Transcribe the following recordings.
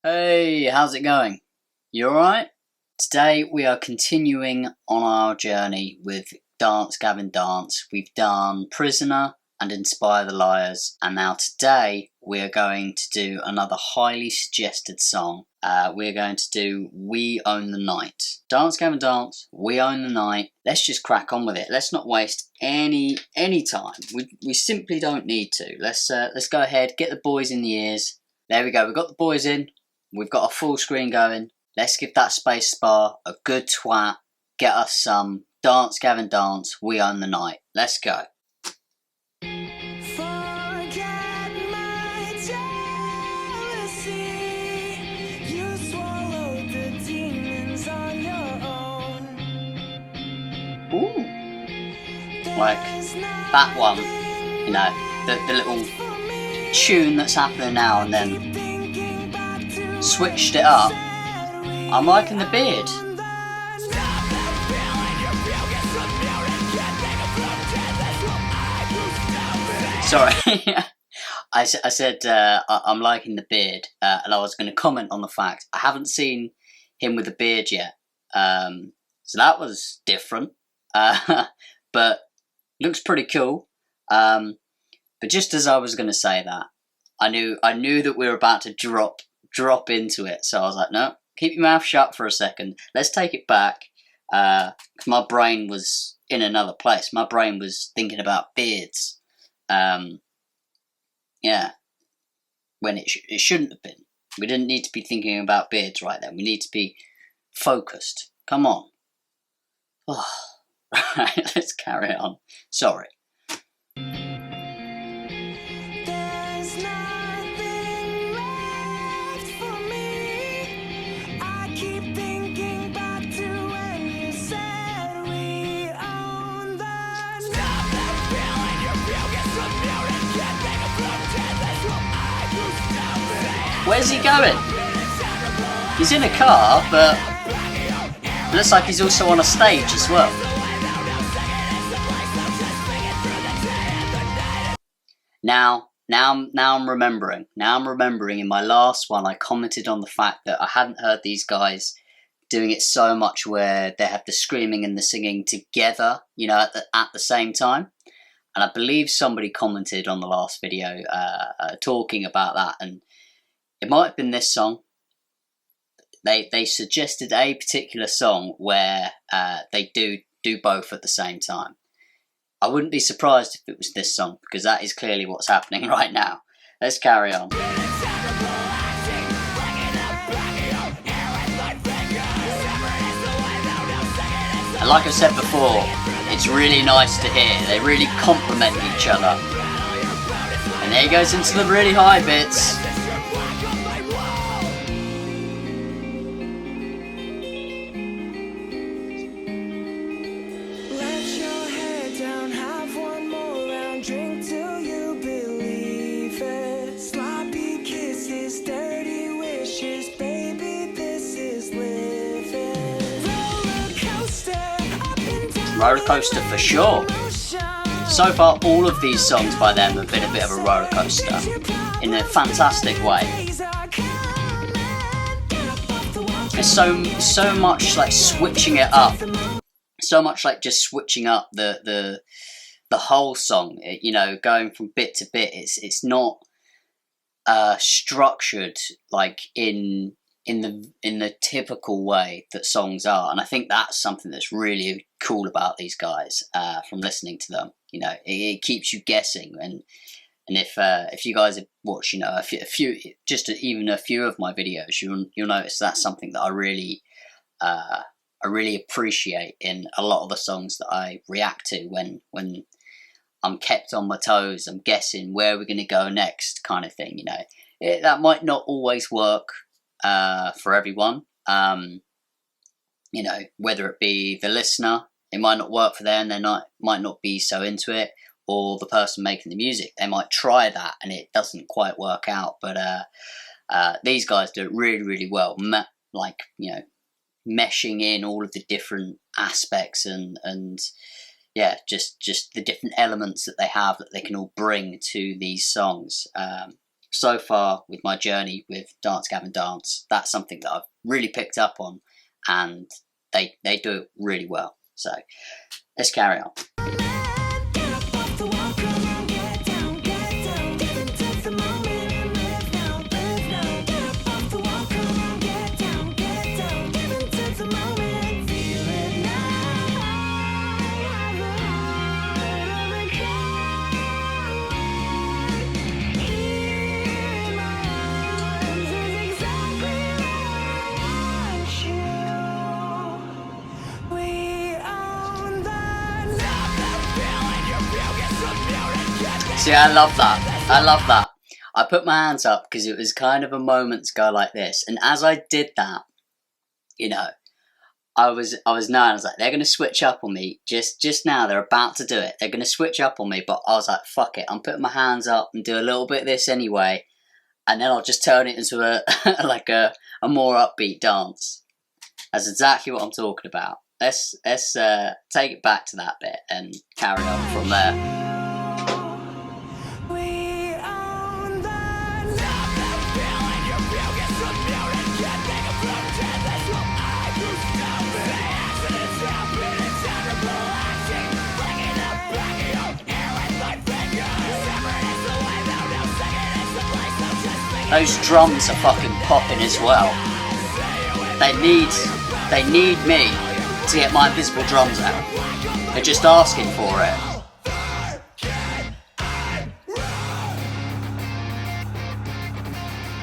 Hey, how's it going? You alright? Today we are continuing on our journey with Dance Gavin Dance. We've done Prisoner and Inspire the Liars, and now today we are going to do another highly suggested song. We're going to do We Own the Night. Dance Gavin Dance, We Own the Night. Let's just crack on with it. Let's not waste any time. We simply don't need to. Let's go ahead, get the boys in the ears. There we go, we've got the boys in. We've got a full screen going. Let's give that space bar a good twat. Get us some Dance Gavin Dance, We Own the Night. Let's go. Ooh. Like that one, you know, the little tune that's happening now and then. Switched it up. I'm liking the beard. Sorry. I said I'm liking the beard, and I was going to comment on the fact I haven't seen him with a beard yet. So that was different. But looks pretty cool. But just as I was going to say that, I knew that we were about to drop into it, so I was like, no, keep your mouth shut for a second. Let's take it back. My brain was in another place. My brain was thinking about beards. Yeah, when it shouldn't have been. We didn't need to be thinking about beards right then. We need to be focused. Come on. Oh. Right, let's carry on. Sorry. Where's he going? He's in a car, but it looks like he's also on a stage as well. Now I'm remembering. Now I'm remembering in my last one I commented on the fact that I hadn't heard these guys doing it so much where they have the screaming and the singing together, you know, at the same time. And I believe somebody commented on the last video talking about that, and it might have been this song. They suggested a particular song where they do both at the same time. I wouldn't be surprised if it was this song, because that is clearly what's happening right now. Let's carry on. And like I said before, it's really nice to hear. They really complement each other. And there he goes into the really high bits. Roller coaster for sure. So far, all of these songs by them have been a bit of a roller coaster in a fantastic way. There's so much like switching it up, so much like just switching up the whole song. You know, going from bit to bit. It's not structured like in the typical way that songs are, and I think that's something that's really cool about these guys. From listening to them, you know, it keeps you guessing, and if you guys have watched, you know, a few even a few of my videos, you'll notice that's something that I really appreciate in a lot of the songs that I react to when I'm kept on my toes. I'm guessing where we're going to go next, kind of thing. You know, that might not always work for everyone. You know, whether it be the listener, it might not work for them, they might not be so into it, or the person making the music, they might try that and it doesn't quite work out. But these guys do it really, really well. Like, you know, meshing in all of the different aspects and yeah, just the different elements that they have that they can all bring to these songs. so far with my journey with Dance Gavin Dance, that's something that I've really picked up on, and they do it really well. So let's carry on. See, I love that. I love that. I put my hands up because it was kind of a moment to go like this. And as I did that, you know, I was knowing, I was like, they're going to switch up on me just now. They're about to do it. They're going to switch up on me. But I was like, fuck it. I'm putting my hands up and do a little bit of this anyway. And then I'll just turn it into a more upbeat dance. That's exactly what I'm talking about. Let's take it back to that bit and carry on from there. Those drums are fucking popping as well. They need me to get my invisible drums out. They're just asking for it.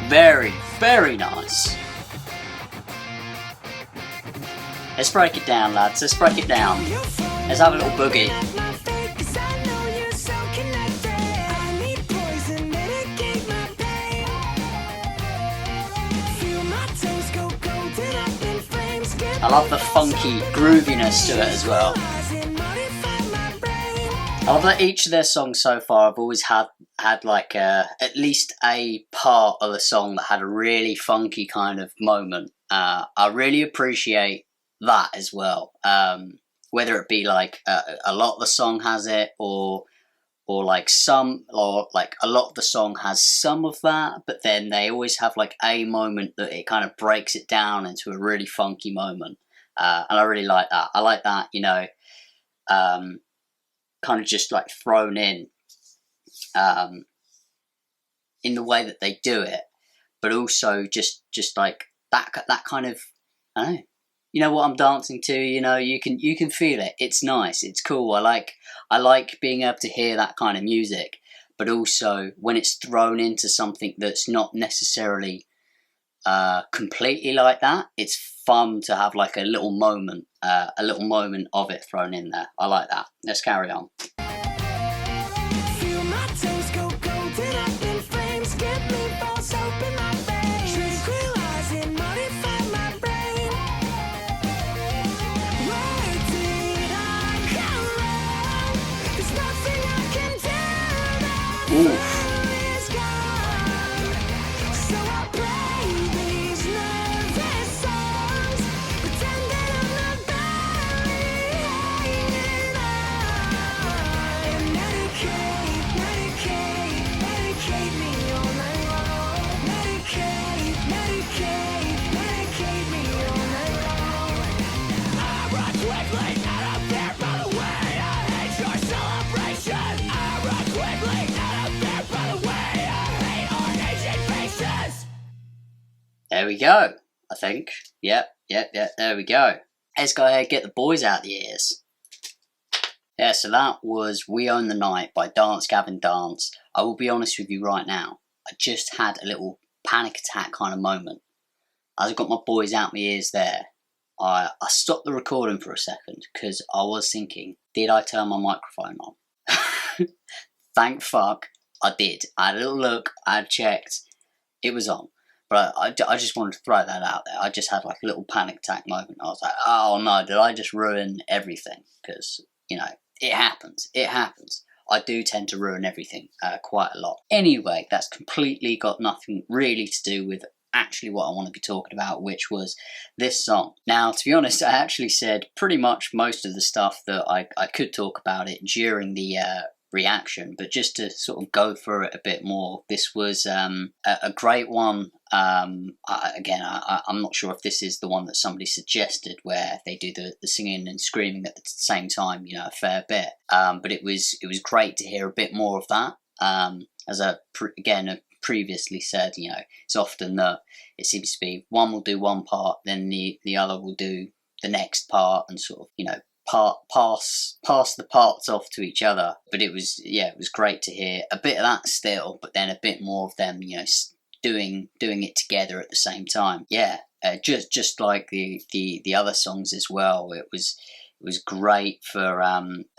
Very, very nice. Let's break it down, lads. Let's break it down. Let's have a little boogie. I love the funky grooviness to it as well. I love that each of their songs so far have always had like at least a part of the song that had a really funky kind of moment. I really appreciate that as well. Whether it be like a lot of the song has it, or like a lot of the song has some of that, but then they always have like a moment that it kind of breaks it down into a really funky moment. And I really like that. I like that, you know, kind of just like thrown in the way that they do it, but also just like that kind of, I don't know, you know what I'm dancing to, you know, you can feel it. It's nice, it's cool. I like being able to hear that kind of music, but also when it's thrown into something that's not necessarily completely like that, it's fun to have like a little moment of it thrown in there. I like that. Let's carry on. Oof. There we go, I think. Yep, there we go. Let's go ahead and get the boys out the ears. Yeah, so that was We Own the Night by Dance Gavin Dance. I will be honest with you right now, I just had a little panic attack kind of moment. As I got my boys out my ears there, I stopped the recording for a second because I was thinking, did I turn my microphone on? Thank fuck, I did. I had a little look, I had checked, it was on. But I just wanted to throw that out there. I just had like a little panic attack moment. I was like, oh no, did I just ruin everything? Because, you know, it happens. It happens. I do tend to ruin everything quite a lot. Anyway, that's completely got nothing really to do with actually what I want to be talking about, which was this song. Now, to be honest, I actually said pretty much most of the stuff that I could talk about it during the reaction, but just to sort of go through it a bit more, this was a great one. I'm not sure if this is the one that somebody suggested where they do the singing and screaming at the same time, a fair bit. But it was great to hear a bit more of that. As I previously said, it's often that it seems to be one will do one part, then the other will do the next part, and sort of pass the parts off to each other. But it was great to hear a bit of that still, but then a bit more of them doing it together at the same time. Just like the other songs as well. It was great for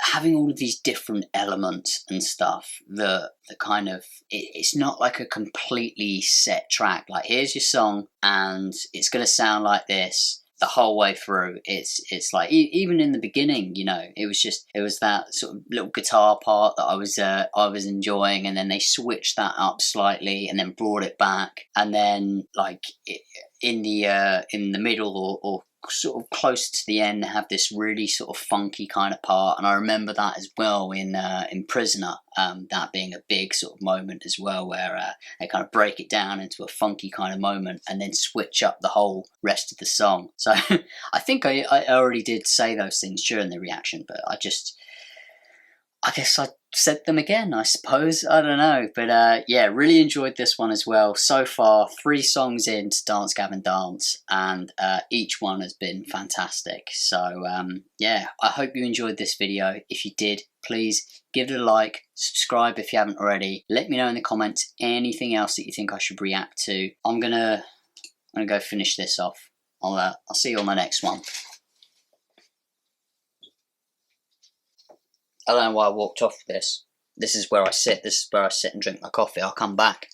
having all of these different elements and stuff. The kind of it's not like a completely set track. Like, here's your song, and it's going to sound like this the whole way through. It's like even in the beginning, it was that sort of little guitar part that I was enjoying, and then they switched that up slightly and then brought it back, and then like in the middle or sort of close to the end, they have this really sort of funky kind of part, and I remember that as well in Prisoner, that being a big sort of moment as well, where they kind of break it down into a funky kind of moment and then switch up the whole rest of the song. So I think I already did say those things during the reaction, but I guess I said them again, I suppose. I don't know. But really enjoyed this one as well. So far, 3 songs in to Dance Gavin Dance, and each one has been fantastic. So I hope you enjoyed this video. If you did, please give it a like, subscribe if you haven't already. Let me know in the comments anything else that you think I should react to. I'm gonna go finish this off. I'll see you on the next one. I don't know why I walked off this. This is where I sit. This is where I sit and drink my coffee. I'll come back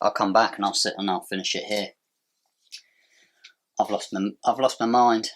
and I'll sit and I'll finish it here. I've lost my mind.